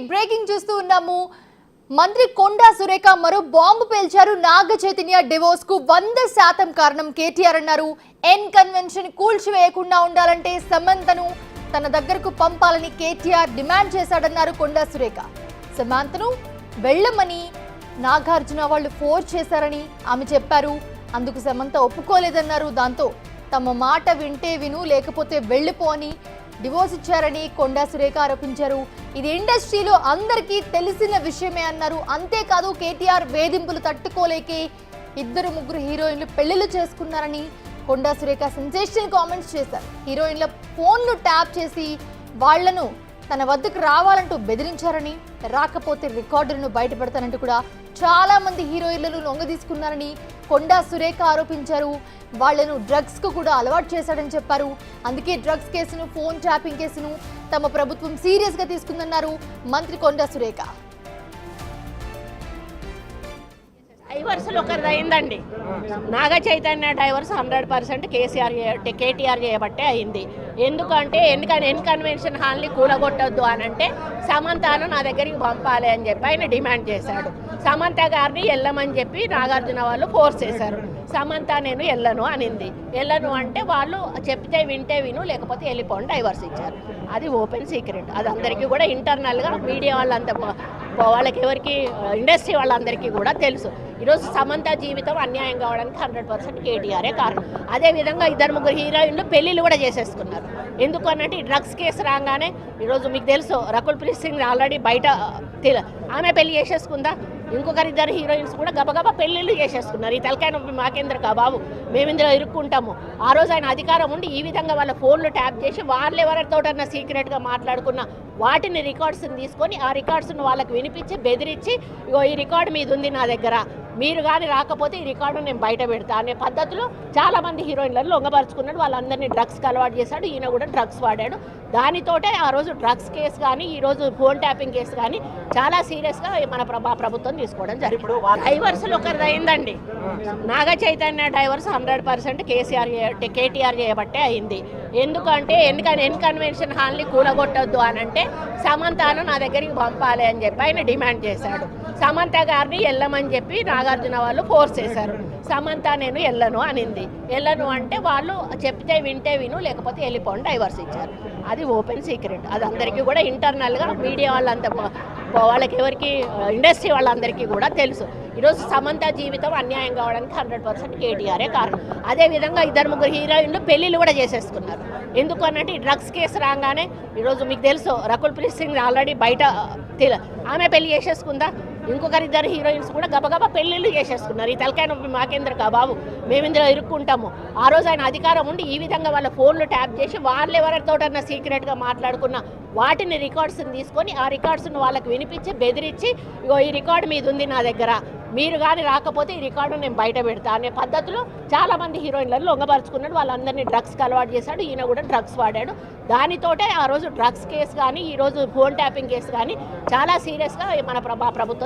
Breaking చూస్తూ ఉన్నాము. మంత్రి కొండా సురేఖ మరో బాంబు పేల్చారు. నాగ చైతన్య డివోర్స్ కు 100% కారణం కేటీఆర్ అన్నారు. ఎన్ కన్వెన్షన్ కూల్చివేయకుండా ఉండాలంటే సమంతను తన దగ్గరకు పంపాలని కేటీఆర్ డిమాండ్ చేశాడన్నారు కొండా సురేఖ. సమంతను వెళ్ళమని నాగార్జున వాళ్ళు ఫోర్స్ చేశారని ఆమె చెప్పారు. అందుకు సమంత ఒప్పుకోలేదన్నారు. దాంతో తమ మాట వింటే విను లేకపోతే వెళ్ళిపో అని డివోర్స్ ఇచ్చారని కొండా సురేఖ ఆరోపించారు. ఇది ఇండస్ట్రీలో అందరికీ తెలిసిన విషయమే అన్నారు. అంతేకాదు కేటీఆర్ వేధింపులు తట్టుకోలేకే 2-3 హీరోయిన్లు పెళ్లిళ్ళు చేసుకున్నారని కొండా సురేఖ సెన్సేషనల్ కామెంట్స్ చేశారు. హీరోయిన్ల ఫోన్ను ట్యాప్ చేసి వాళ్లను తన వద్దకు రావాలంటూ బెదిరించారని, రాకపోతే రికార్డులను బయటపెడతానంటూ కూడా చాలా మంది హీరోయిన్లను లొంగదీసుకున్నారని కొండా సురేఖ ఆరోపించారు. వాళ్లను డ్రగ్స్ కు కూడా అలవాటు చేశాడని చెప్పారు. అందుకే డ్రగ్స్ కేసును, ఫోన్ ట్యాపింగ్ కేసును తమ ప్రభుత్వం సీరియస్ గా తీసుకుందన్నారు మంత్రి కొండా సురేఖ. డైవర్స్లు ఒకరిది అయిందండి. నాగ చైతన్య డైవర్స్ 100% కేటీఆర్ చేయబట్టే అయింది. ఎందుకంటే ఎన్ కన్వెన్షన్ హాల్ని కూలగొట్టొద్దు అని అంటే సమంతను నా దగ్గరికి పంపాలి అని చెప్పి ఆయన డిమాండ్ చేశాడు. సమంత గారిని వెళ్ళమని చెప్పి నాగార్జున వాళ్ళు ఫోర్స్ చేశారు. సమంత నేను వెళ్ళను అనింది. వెళ్ళను అంటే వాళ్ళు చెప్తే వింటే విను లేకపోతే వెళ్ళిపోండి డైవర్స్ ఇచ్చారు. అది ఓపెన్ సీక్రెట్. అది అందరికీ కూడా ఇంటర్నల్గా మీడియా వాళ్ళంతా వాళ్ళకి ఎవరికి ఇండస్ట్రీ వాళ్ళందరికీ కూడా తెలుసు. ఈరోజు సమంత జీవితం అన్యాయం కావడానికి 100% కేటీఆరే కారణం. అదేవిధంగా 2-3 హీరోయిన్లు పెళ్ళిళ్ళు కూడా చేసేసుకున్నారు. ఎందుకు అన్నట్టు ఈ డ్రగ్స్ కేసు రాగానే ఈరోజు మీకు తెలుసు రకుల్ ప్రీత్ సింగ్ ఆల్రెడీ బయట ఆమె పెళ్లి చేసేసుకుందా. ఇంకొకరిద్దరు హీరోయిన్స్ కూడా గబగబా పెళ్ళిళ్ళు చేసేసుకున్నారు. ఈ తలకాయ నొప్పి మాకేంద్ర బాబు, మేము ఇందులో ఇరుక్కుంటాము. ఆ రోజు ఆయన అధికారం ఉండి ఈ విధంగా వాళ్ళ ఫోన్లు ట్యాప్ చేసి వాళ్ళు ఎవరితోటన్నా సీక్రెట్గా మాట్లాడుకున్న వాటిని రికార్డ్స్ని తీసుకొని ఆ రికార్డ్స్ను వాళ్ళకి వినిపించి బెదిరించి, ఇగో ఈ రికార్డు మీద ఉంది నా దగ్గర, మీరు కానీ రాకపోతే ఈ రికార్డు నేను బయట పెడతా అనే పద్ధతిలో చాలామంది హీరోయిన్లను లొంగపరుచుకున్నాడు. వాళ్ళందరినీ డ్రగ్స్కి అలవాటు చేశాడు. ఈయన కూడా డ్రగ్స్ వాడాడు. దానితోటే ఆ రోజు డ్రగ్స్ కేసు కానీ ఈరోజు ఫోన్ ట్యాపింగ్ కేసు కానీ చాలా సీరియస్గా మన ప్రభుత్వం తీసుకోవడం జరిగింది. డైవర్స్లు ఒకరిది అయిందండి. నాగ చైతన్య డైవర్స్ 100% కేటీఆర్ చేయబట్టే అయింది. ఎందుకంటే ఎన్ కన్వెన్షన్ హాల్ని కూలగొట్టొద్దు అని అంటే సమంతను నా దగ్గరికి పంపాలి అని చెప్పి ఆయన డిమాండ్ చేశాడు. సమంత గారిని వెళ్ళమని చెప్పి నాగార్జున వాళ్ళు ఫోర్స్ చేశారు. సమంత నేను వెళ్ళను అనింది. వెళ్ళను అంటే వాళ్ళు చెప్తే వింటే విను లేకపోతే వెళ్ళిపోండి డైవర్స్ ఇచ్చారు. అది ఓపెన్ సీక్రెట్. అది అందరికీ కూడా ఇంటర్నల్గా మీడియా వాళ్ళంతా వాళ్ళకి ఎవరికి ఇండస్ట్రీ వాళ్ళందరికీ కూడా తెలుసు. ఈరోజు సమంత జీవితం అన్యాయం కావడానికి 100% కేటీఆరే కారణం. అదేవిధంగా 2-3 హీరోయిన్లు పెళ్ళిళ్ళు కూడా చేసేసుకున్నారు. ఎందుకు అన్నట్టు ఈ డ్రగ్స్ కేసు రాగానే ఈరోజు మీకు తెలుసు రకుల్ ప్రీత్ సింగ్ ఆల్రెడీ బయట ఆమె పెళ్లి చేసేసుకుందా. ఇంకొకరిద్దరు హీరోయిన్స్ కూడా గబగబా పెళ్ళిళ్ళు చేసేసుకున్నారు. ఈ తలకాయ నొప్పి మాకేంద్ర బాబు, మేము ఇందులో ఇరుక్కుంటాము. ఆ రోజు ఆయన అధికారం ఉండి ఈ విధంగా వాళ్ళ ఫోన్లు ట్యాప్ చేసి వాళ్ళు ఎవరితోటన్నా సీక్రెట్గా మాట్లాడుకున్న వాటిని రికార్డ్స్ని తీసుకొని ఆ రికార్డ్స్ను వాళ్ళకి వినిపించి బెదిరించి, ఇగో ఈ రికార్డు మీద ఉంది నా దగ్గర, మీరు కానీ రాకపోతే ఈ రికార్డు నేను బయట పెడతా అనే పద్ధతిలో చాలామంది హీరోయిన్లను లొంగపరుచుకున్నాడు. వాళ్ళందరినీ డ్రగ్స్కి అలవాటు చేశాడు. ఈయన కూడా డ్రగ్స్ వాడాడు. దానితోటే ఆ రోజు డ్రగ్స్ కేసు కానీ ఈరోజు ఫోన్ ట్యాపింగ్ కేసు కానీ చాలా సీరియస్గా మన ప్రభుత్వం